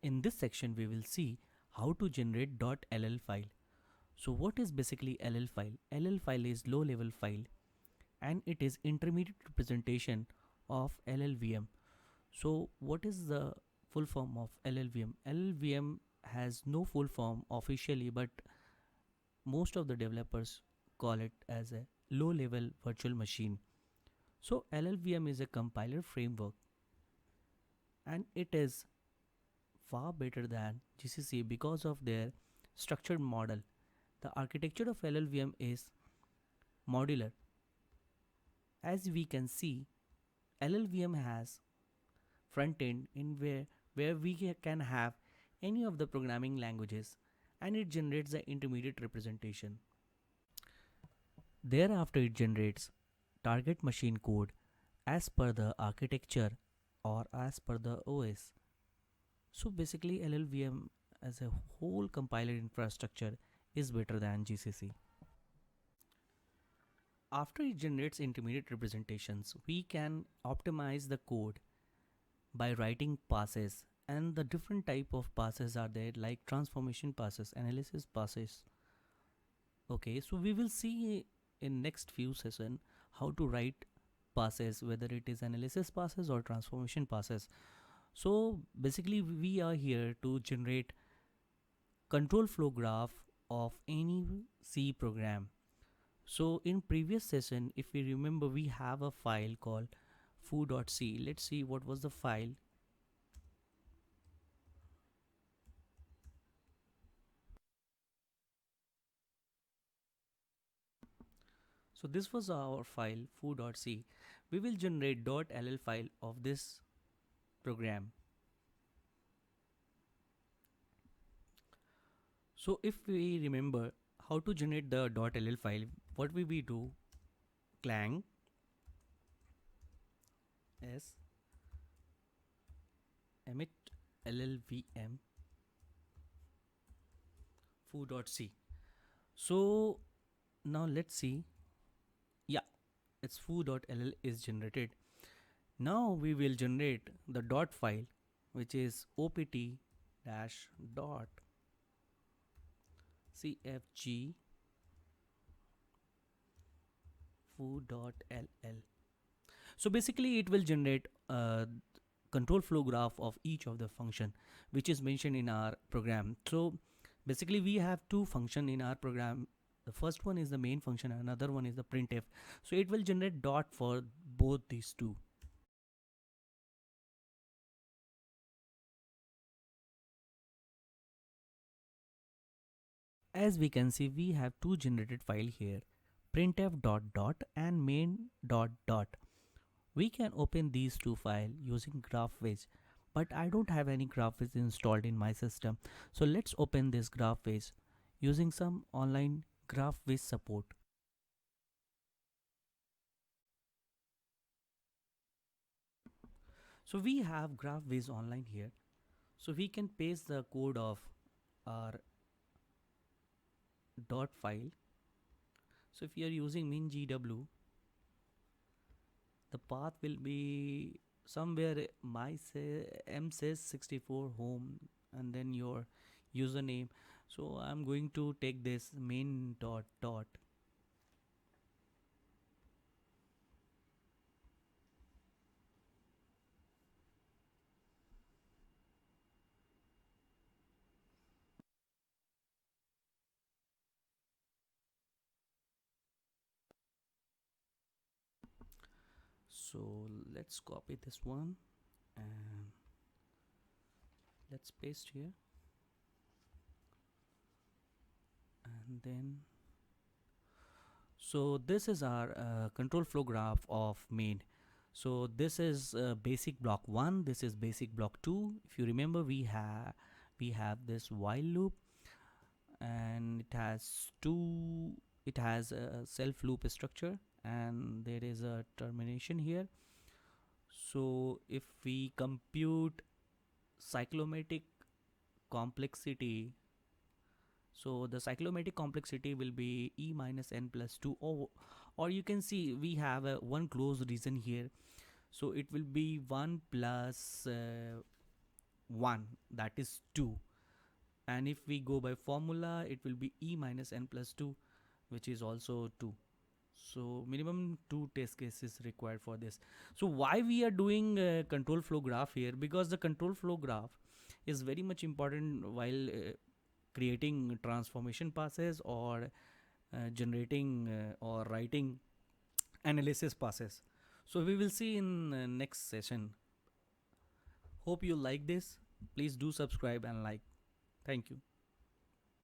In this section, we will see how to generate .ll file. So what is basically LL file? LL file is low level file and it is intermediate representation of LLVM. So what is the full form of LLVM? LLVM has no full form officially, but most of the developers call it as a low level virtual machine. So LLVM is a compiler framework and it is far better than GCC because of their structured model. The architecture of LLVM is modular. As we can see, LLVM has front end in where we can have any of the programming languages and it generates the intermediate representation. Thereafter it generates target machine code as per the architecture or as per the OS. So basically LLVM as a whole compiler infrastructure is better than GCC. After it generates intermediate representations, we can optimize the code by writing passes, and the different type of passes are there like transformation passes, analysis passes. Okay, so we will see in next few session how to write passes, whether it is analysis passes or transformation passes. So basically we are here to generate control flow graph of any C program. So in previous session, if we remember, we have a file called foo.c. Let's see what was the file. So this was our file foo.c. We will generate .ll file of this program. So if we remember how to generate the .ll file, what will we do? Clang s emit llvm foo.c. So now let's see. Yeah, it's foo.ll is generated. Now we will generate the dot file, which is opt dash dot cfg foo.ll. So basically it will generate a control flow graph of each of the function which is mentioned in our program. So basically we have two function in our program. The first one is the main function, another one is the printf. So it will generate dot for both these two. As we can see, we have two generated file here, printf dot dot and main dot dot. We can open these two files using GraphViz, but I don't have any GraphViz installed in my system. So let's open this GraphViz using some online GraphViz support. So we have GraphViz online here. So we can paste the code of our dot file. So if you are using mingw, the path will be somewhere my m says 64 home and then your username. So I'm going to take this main dot dot. So let's copy this one and let's paste here, and then so this is our control flow graph of main. So this is basic block 1, this is basic block 2. If you remember, we have this while loop, and it has a self loop structure, and there is a termination here. So if we compute cyclomatic complexity, so the cyclomatic complexity will be e minus n plus 2, or you can see we have a one closed region here, so it will be 1 plus 1, that is 2. And if we go by formula, it will be e minus n plus 2, which is also 2. So minimum 2 test cases required for this. So why we are doing control flow graph here? Because the control flow graph is very much important while creating transformation passes or generating or writing analysis passes. So we will see in next session. Hope you like this. Please do subscribe and like. Thank you.